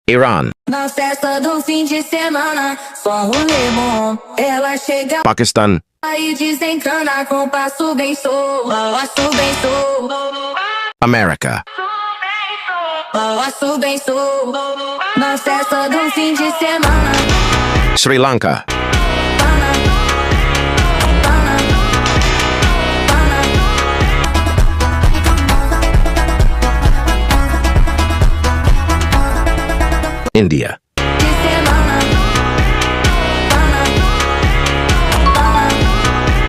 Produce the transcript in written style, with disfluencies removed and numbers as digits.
Iran, Na festa do fim de semana, só um rolê bom. Ela chega Pakistan, e desencana com passo bem solto. Passo bem solto. America, Passo bem solto. Na festa do fim de semana. Sri Lanka, India,